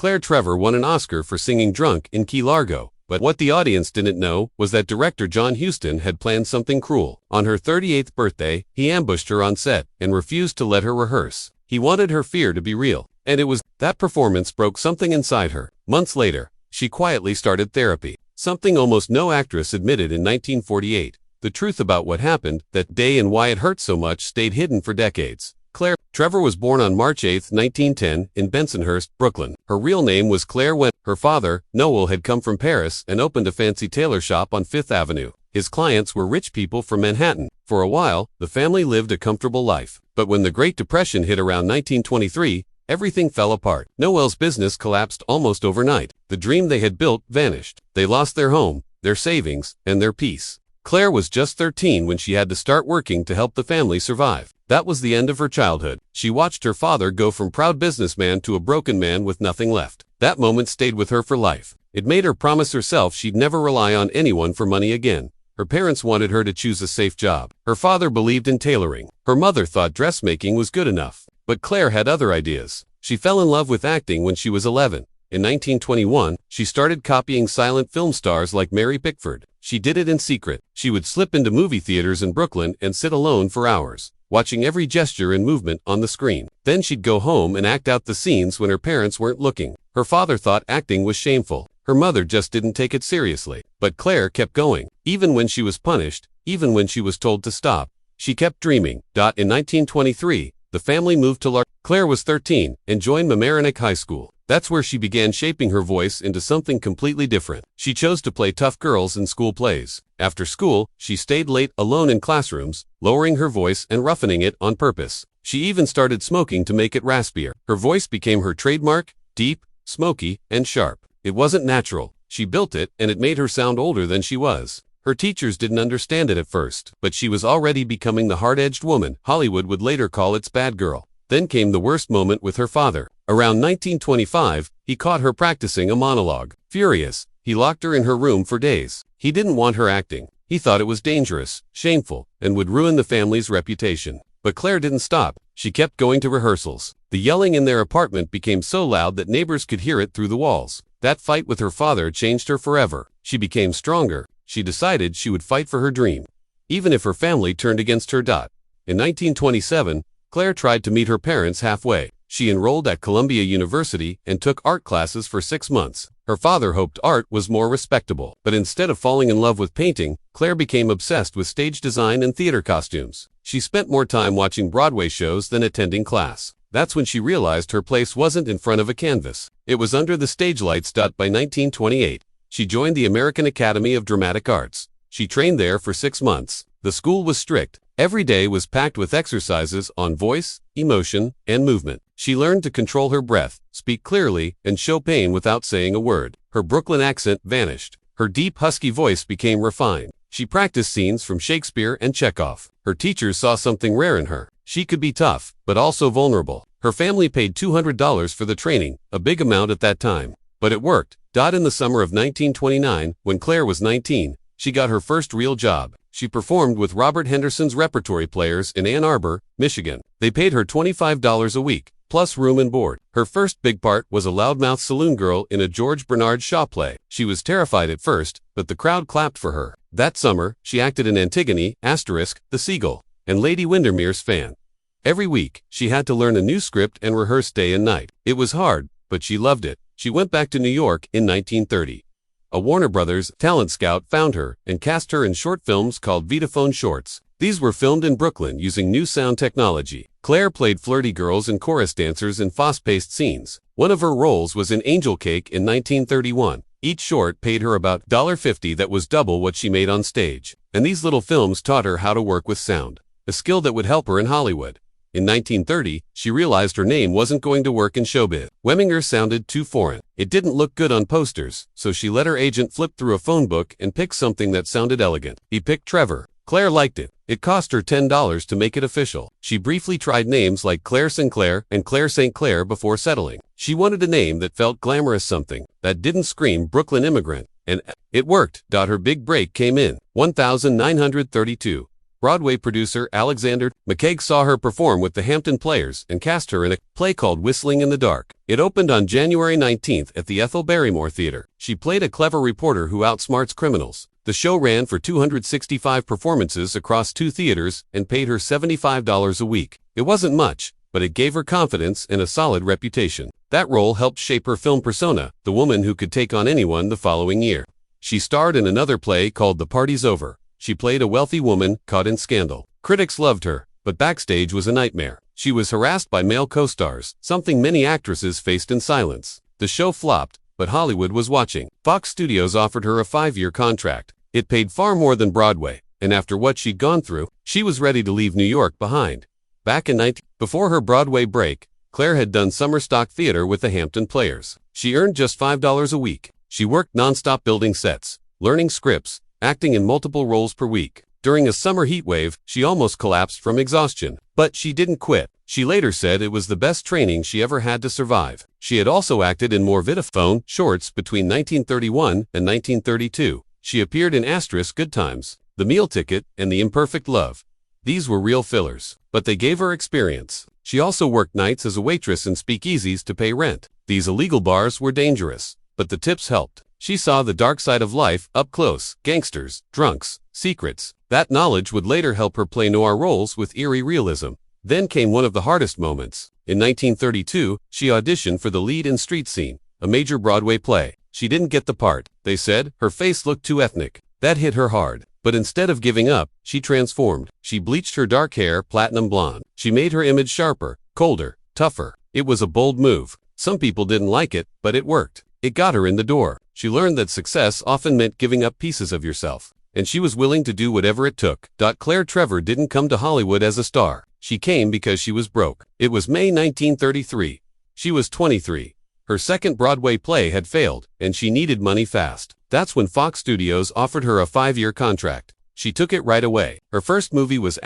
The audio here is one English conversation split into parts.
Trevor won an Oscar for singing drunk in Key Largo. But what the audience didn't know was that director John Huston had planned something cruel. On her 38th birthday, he ambushed her on set and refused to let her rehearse. He wanted her fear to be real. And it was that performance broke something inside her. Months later, she quietly started therapy. Something almost no actress admitted in 1948. The truth about what happened that day and why it hurt so much stayed hidden for decades. Trevor was born on March 8, 1910, in Bensonhurst, Brooklyn. Her real name was Claire Wen. Her father, Noel, had come from Paris and opened a fancy tailor shop on Fifth Avenue. His clients were rich people from Manhattan. For a while, the family lived a comfortable life. But when the Great Depression hit around 1923, everything fell apart. Noel's business collapsed almost overnight. The dream they had built vanished. They lost their home, their savings, and their peace. Claire was just 13 when she had to start working to help the family survive. That was the end of her childhood. She watched her father go from proud businessman to a broken man with nothing left. That moment stayed with her for life. It made her promise herself she'd never rely on anyone for money again. Her parents wanted her to choose a safe job. Her father believed in tailoring. Her mother thought dressmaking was good enough. But Claire had other ideas. She fell in love with acting when she was 11. In 1921, she started copying silent film stars like Mary Pickford. She did it in secret. She would slip into movie theaters in Brooklyn and sit alone for hours, watching every gesture and movement on the screen. Then she'd go home and act out the scenes when her parents weren't looking. Her father thought acting was shameful. Her mother just didn't take it seriously. But Claire kept going. Even when she was punished, even when she was told to stop, she kept dreaming. In 1923, the family moved to Claire was 13 and joined Mamaroneck High School. That's where she began shaping her voice into something completely different. She chose to play tough girls in school plays. After school, she stayed late alone in classrooms, lowering her voice and roughening it on purpose. She even started smoking to make it raspier. Her voice became her trademark, deep, smoky, and sharp. It wasn't natural. She built it, and it made her sound older than she was. Her teachers didn't understand it at first, but she was already becoming the hard-edged woman Hollywood would later call its bad girl. Then came the worst moment with her father. Around 1925, he caught her practicing a monologue. Furious, he locked her in her room for days. He didn't want her acting. He thought it was dangerous, shameful, and would ruin the family's reputation. But Claire didn't stop. She kept going to rehearsals. The yelling in their apartment became so loud that neighbors could hear it through the walls. That fight with her father changed her forever. She became stronger. She decided she would fight for her dream, even if her family turned against her. In 1927, Claire tried to meet her parents halfway. She enrolled at Columbia University and took art classes for 6 months. Her father hoped art was more respectable. But instead of falling in love with painting, Claire became obsessed with stage design and theater costumes. She spent more time watching Broadway shows than attending class. That's when she realized her place wasn't in front of a canvas. It was under the stage lights. By 1928, she joined the American Academy of Dramatic Arts. She trained there for 6 months. The school was strict. Every day was packed with exercises on voice, emotion, and movement. She learned to control her breath, speak clearly, and show pain without saying a word. Her Brooklyn accent vanished. Her deep, husky voice became refined. She practiced scenes from Shakespeare and Chekhov. Her teachers saw something rare in her. She could be tough, but also vulnerable. Her family paid $200 for the training, a big amount at that time. But it worked. In the summer of 1929, when Claire was 19, she got her first real job. She performed with Robert Henderson's repertory players in Ann Arbor, Michigan. They paid her $25 a week, plus room and board. Her first big part was a loudmouth saloon girl in a George Bernard Shaw play. She was terrified at first, but the crowd clapped for her. That summer, she acted in Antigone, *The Seagull*, and Lady Windermere's Fan. Every week, she had to learn a new script and rehearse day and night. It was hard, but she loved it. She went back to New York in 1930. A Warner Brothers talent scout found her and cast her in short films called Vitaphone shorts. These were filmed in Brooklyn using new sound technology. Claire played flirty girls and chorus dancers in fast-paced scenes. One of her roles was in Angel Cake in 1931. Each short paid her about $50. That was double what she made on stage. And these little films taught her how to work with sound, a skill that would help her in Hollywood. In 1930, she realized her name wasn't going to work in showbiz. Weminger sounded too foreign. It didn't look good on posters, so she let her agent flip through a phone book and pick something that sounded elegant. He picked Trevor. Claire liked it. It cost her $10 to make it official. She briefly tried names like Claire Sinclair and Claire St. Clair before settling. She wanted a name that felt glamorous, something that didn't scream Brooklyn immigrant. And it worked. Her big break came in 1932. Broadway producer Alexander McKeag saw her perform with the Hampton Players and cast her in a play called Whistling in the Dark. It opened on January 19th at the Ethel Barrymore Theater. She played a clever reporter who outsmarts criminals. The show ran for 265 performances across 2 theaters and paid her $75 a week. It wasn't much, but it gave her confidence and a solid reputation. That role helped shape her film persona, the woman who could take on anyone the following year. She starred in another play called The Party's Over. She played a wealthy woman caught in scandal. Critics loved her, but backstage was a nightmare. She was harassed by male co-stars, something many actresses faced in silence. The show flopped, but Hollywood was watching. Fox Studios offered her a 5-year contract. It paid far more than Broadway, and after what she'd gone through, she was ready to leave New York behind. Back in before her Broadway break, Claire had done summer stock theater with the Hampton Players. She earned just $5 a week. She worked nonstop building sets, learning scripts, acting in multiple roles per week. During a summer heat wave, she almost collapsed from exhaustion. But she didn't quit. She later said it was the best training she ever had to survive. She had also acted in more Vitaphone shorts between 1931 and 1932. She appeared in Good Times, The Meal Ticket, and The Imperfect Love. These were real fillers, but they gave her experience. She also worked nights as a waitress in speakeasies to pay rent. These illegal bars were dangerous, but the tips helped. She saw the dark side of life up close: gangsters, drunks, secrets. That knowledge would later help her play noir roles with eerie realism. Then came one of the hardest moments. In 1932, she auditioned for the lead in Street Scene, a major Broadway play. She didn't get the part. They said her face looked too ethnic. That hit her hard. But instead of giving up, she transformed. She bleached her dark hair platinum blonde. She made her image sharper, colder, tougher. It was a bold move. Some people didn't like it, but it worked. It got her in the door. She learned that success often meant giving up pieces of yourself, and she was willing to do whatever it took. Claire Trevor didn't come to Hollywood as a star. She came because she was broke. It was May 1933. She was 23. Her second Broadway play had failed, and she needed money fast. That's when Fox Studios offered her a 5-year contract. She took it right away. Her first movie was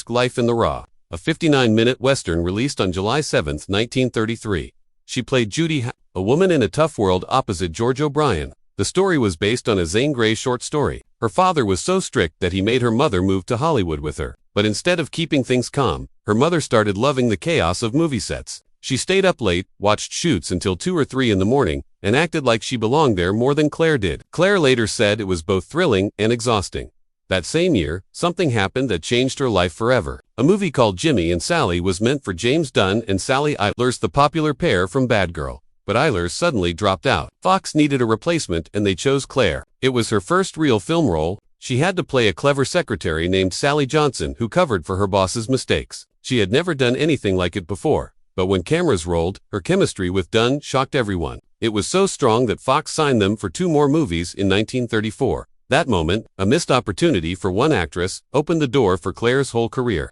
Life in the Raw, a 59-minute Western released on July 7, 1933. She played Judy, a woman in a tough world opposite George O'Brien. The story was based on a Zane Grey short story. Her father was so strict that he made her mother move to Hollywood with her. But instead of keeping things calm, her mother started loving the chaos of movie sets. She stayed up late, watched shoots until 2 or 3 in the morning, and acted like she belonged there more than Claire did. Claire later said it was both thrilling and exhausting. That same year, something happened that changed her life forever. A movie called Jimmy and Sally was meant for James Dunn and Sally Eilers, the popular pair from Bad Girl. But Eilers suddenly dropped out. Fox needed a replacement and they chose Claire. It was her first real film role. She had to play a clever secretary named Sally Johnson who covered for her boss's mistakes. She had never done anything like it before. But when cameras rolled, her chemistry with Dunn shocked everyone. It was so strong that Fox signed them for 2 more movies in 1934. That moment, a missed opportunity for one actress, opened the door for Claire's whole career.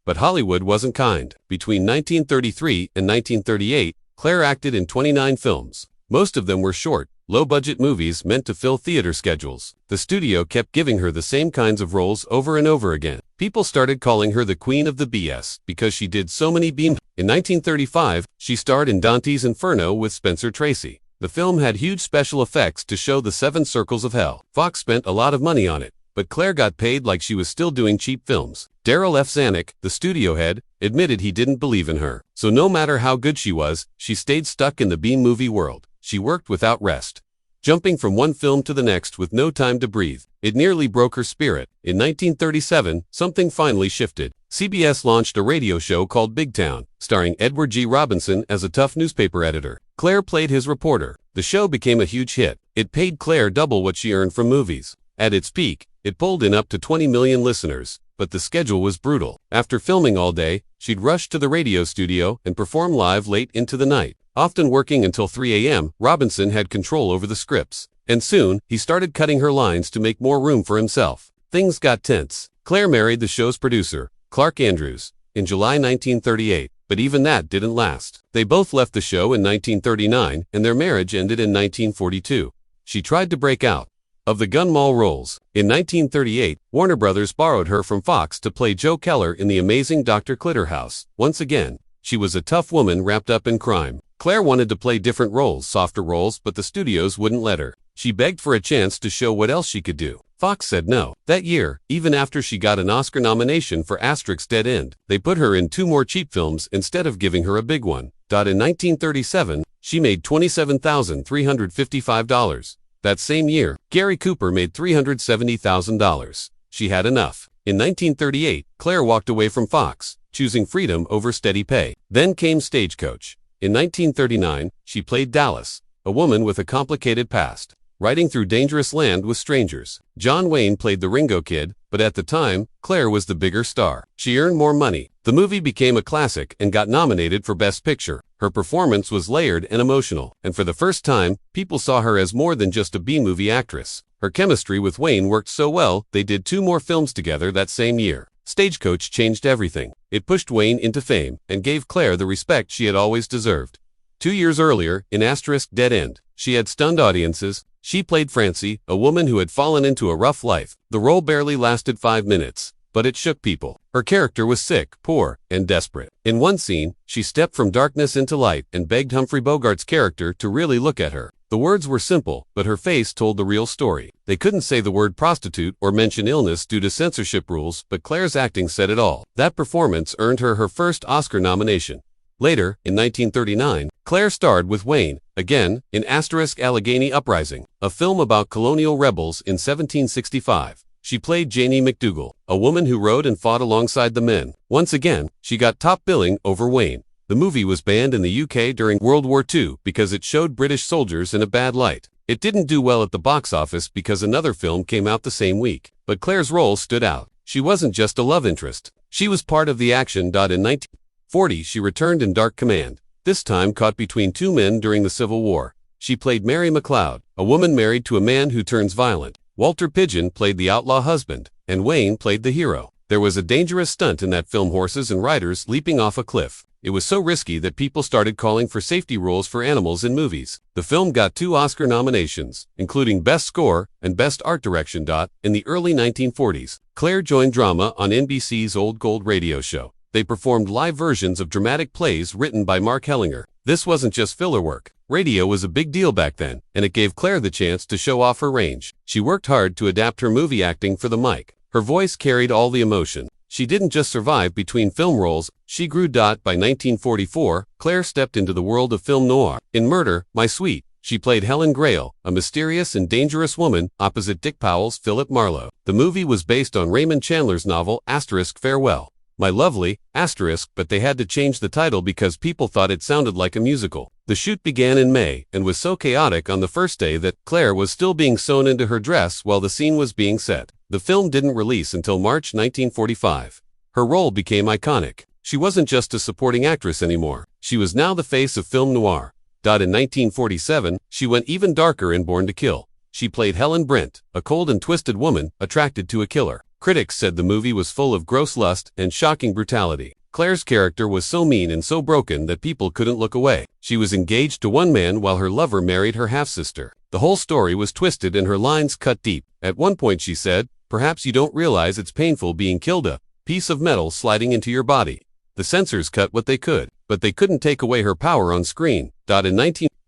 But Hollywood wasn't kind. Between 1933 and 1938, Claire acted in 29 films. Most of them were short, low-budget movies meant to fill theater schedules. The studio kept giving her the same kinds of roles over and over again. People started calling her the Queen of the BS because she did so many B. In 1935, she starred in Dante's Inferno with Spencer Tracy. The film had huge special effects to show the 7 circles of hell. Fox spent a lot of money on it, but Claire got paid like she was still doing cheap films. Darryl F. Zanuck, the studio head, admitted he didn't believe in her. So no matter how good she was, she stayed stuck in the B-movie world. She worked without rest, jumping from one film to the next with no time to breathe. It nearly broke her spirit. In 1937, something finally shifted. CBS launched a radio show called Big Town, starring Edward G. Robinson as a tough newspaper editor. Claire played his reporter. The show became a huge hit. It paid Claire double what she earned from movies. At its peak, it pulled in up to 20 million listeners. But the schedule was brutal. After filming all day, she'd rush to the radio studio and perform live late into the night. Often working until 3 a.m., Robinson had control over the scripts. And soon, he started cutting her lines to make more room for himself. Things got tense. Claire married the show's producer, Clark Andrews, in July 1938, but even that didn't last. They both left the show in 1939, and their marriage ended in 1942. She tried to break out of the gun mall roles. In 1938, Warner Brothers borrowed her from Fox to play Joe Keller in The Amazing Dr. Clitterhouse. Once again, she was a tough woman wrapped up in crime. Claire wanted to play different roles, softer roles, but the studios wouldn't let her. She begged for a chance to show what else she could do. Fox said no. That year, even after she got an Oscar nomination for Dead End, they put her in 2 more cheap films instead of giving her a big one. In 1937, she made $27,355. That same year, Gary Cooper made $370,000. She had enough. In 1938, Claire walked away from Fox, choosing freedom over steady pay. Then came Stagecoach. In 1939, she played Dallas, a woman with a complicated past, riding through dangerous land with strangers. John Wayne played the Ringo Kid, but at the time, Claire was the bigger star. She earned more money. The movie became a classic and got nominated for Best Picture. Her performance was layered and emotional, and for the first time, people saw her as more than just a B-movie actress. Her chemistry with Wayne worked so well, they did 2 more films together that same year. Stagecoach changed everything. It pushed Wayne into fame and gave Claire the respect she had always deserved. 2 years earlier, in Dead End, she had stunned audiences. She played Francie, a woman who had fallen into a rough life. The role barely lasted 5 minutes, but it shook people. Her character was sick, poor, and desperate. In one scene, she stepped from darkness into light and begged Humphrey Bogart's character to really look at her. The words were simple, but her face told the real story. They couldn't say the word prostitute or mention illness due to censorship rules, but Claire's acting said it all. That performance earned her her first Oscar nomination. Later, in 1939, Claire starred with Wayne, again, in Allegheny Uprising, a film about colonial rebels in 1765. She played Janie McDougal, a woman who rode and fought alongside the men. Once again, she got top billing over Wayne. The movie was banned in the UK during World War II because it showed British soldiers in a bad light. It didn't do well at the box office because another film came out the same week. But Claire's role stood out. She wasn't just a love interest. She was part of the action. In 1940, she returned in Dark Command, this time caught between 2 men during the Civil War. She played Mary McLeod, a woman married to a man who turns violent. Walter Pidgeon played the outlaw husband, and Wayne played the hero. There was a dangerous stunt in that film, horses and riders leaping off a cliff. It was so risky that people started calling for safety rules for animals in movies. The film got 2 Oscar nominations, including Best Score and Best Art Direction. In the early 1940s, Claire joined drama on NBC's Old Gold radio show. They performed live versions of dramatic plays written by Mark Hellinger. This wasn't just filler work. Radio was a big deal back then, and it gave Claire the chance to show off her range. She worked hard to adapt her movie acting for the mic. Her voice carried all the emotion. She didn't just survive between film roles, she grew. By 1944, Claire stepped into the world of film noir. In Murder, My Sweet, she played Helen Grail, a mysterious and dangerous woman, opposite Dick Powell's Philip Marlowe. The movie was based on Raymond Chandler's novel, Farewell, My Lovely, but they had to change the title because people thought it sounded like a musical. The shoot began in May and was so chaotic on the first day that Claire was still being sewn into her dress while the scene was being set. The film didn't release until March 1945. Her role became iconic. She wasn't just a supporting actress anymore. She was now the face of film noir. In 1947, she went even darker in Born to Kill. She played Helen Brent, a cold and twisted woman attracted to a killer. Critics said the movie was full of gross lust and shocking brutality. Claire's character was so mean and so broken that people couldn't look away. She was engaged to one man while her lover married her half-sister. The whole story was twisted and her lines cut deep. At one point she said, "Perhaps you don't realize it's painful being killed, a piece of metal sliding into your body." The censors cut what they could, but they couldn't take away her power on screen.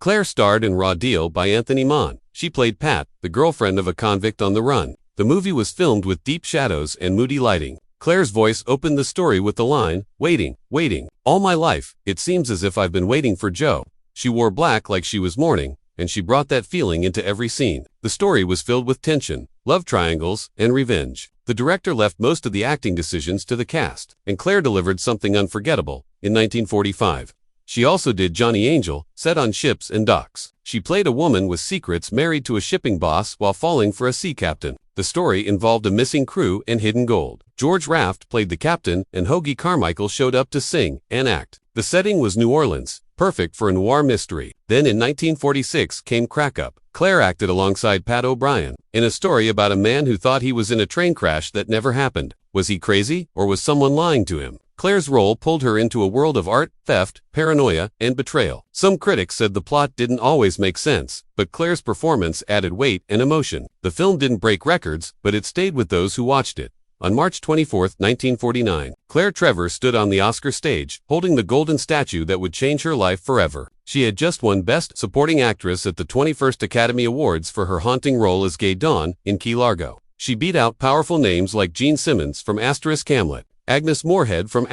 Claire starred in Raw Deal by Anthony Mann. She played Pat, the girlfriend of a convict on the run. The movie was filmed with deep shadows and moody lighting. Claire's voice opened the story with the line, "Waiting, waiting. All my life, it seems as if I've been waiting for Joe." She wore black like she was mourning, and she brought that feeling into every scene. The story was filled with tension, love triangles, and revenge. The director left most of the acting decisions to the cast, and Claire delivered something unforgettable. In 1945, she also did Johnny Angel, set on ships and docks. She played a woman with secrets married to a shipping boss while falling for a sea captain. The story involved a missing crew and hidden gold. George Raft played the captain, and Hoagie Carmichael showed up to sing and act. The setting was New Orleans, perfect for a noir mystery. Then in 1946 came Crack Up. Claire acted alongside Pat O'Brien in a story about a man who thought he was in a train crash that never happened. Was he crazy, or was someone lying to him? Claire's role pulled her into a world of art, theft, paranoia, and betrayal. Some critics said the plot didn't always make sense, but Claire's performance added weight and emotion. The film didn't break records, but it stayed with those who watched it. On March 24, 1949, Claire Trevor stood on the Oscar stage, holding the golden statue that would change her life forever. She had just won Best Supporting Actress at the 21st Academy Awards for her haunting role as Gay Dawn in Key Largo. She beat out powerful names like Gene Simmons from Hamlet, Agnes Moorehead from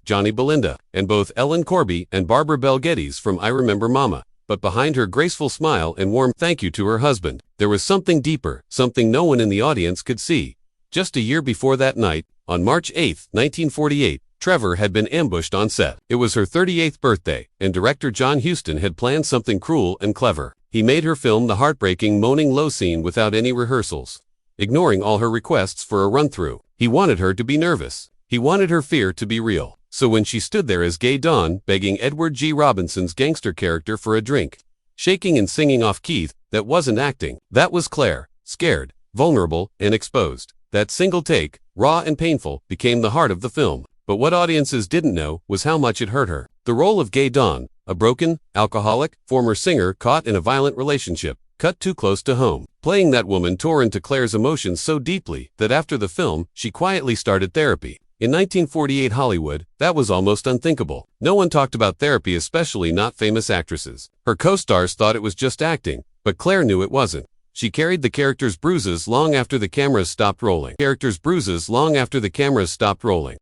Johnny Belinda, and both Ellen Corby and Barbara Bel Geddes from I Remember Mama. But behind her graceful smile and warm thank you to her husband, there was something deeper, something no one in the audience could see. Just a year before that night, on March 8, 1948, Trevor had been ambushed on set. It was her 38th birthday, and director John Huston had planned something cruel and clever. He made her film the heartbreaking moaning low scene without any rehearsals, ignoring all her requests for a run-through. He wanted her to be nervous. He wanted her fear to be real. So when she stood there as Gay Dawn, begging Edward G. Robinson's gangster character for a drink, shaking and singing off Keith, that wasn't acting. That was Claire, scared, vulnerable, and exposed. That single take, raw and painful, became the heart of the film. But what audiences didn't know was how much it hurt her. The role of Gay Dawn, a broken, alcoholic, former singer caught in a violent relationship, cut too close to home. Playing that woman tore into Claire's emotions so deeply that after the film, she quietly started therapy. In 1948 Hollywood, that was almost unthinkable. No one talked about therapy, especially not famous actresses. Her co-stars thought it was just acting, but Claire knew it wasn't. She carried the character's bruises long after the cameras stopped rolling.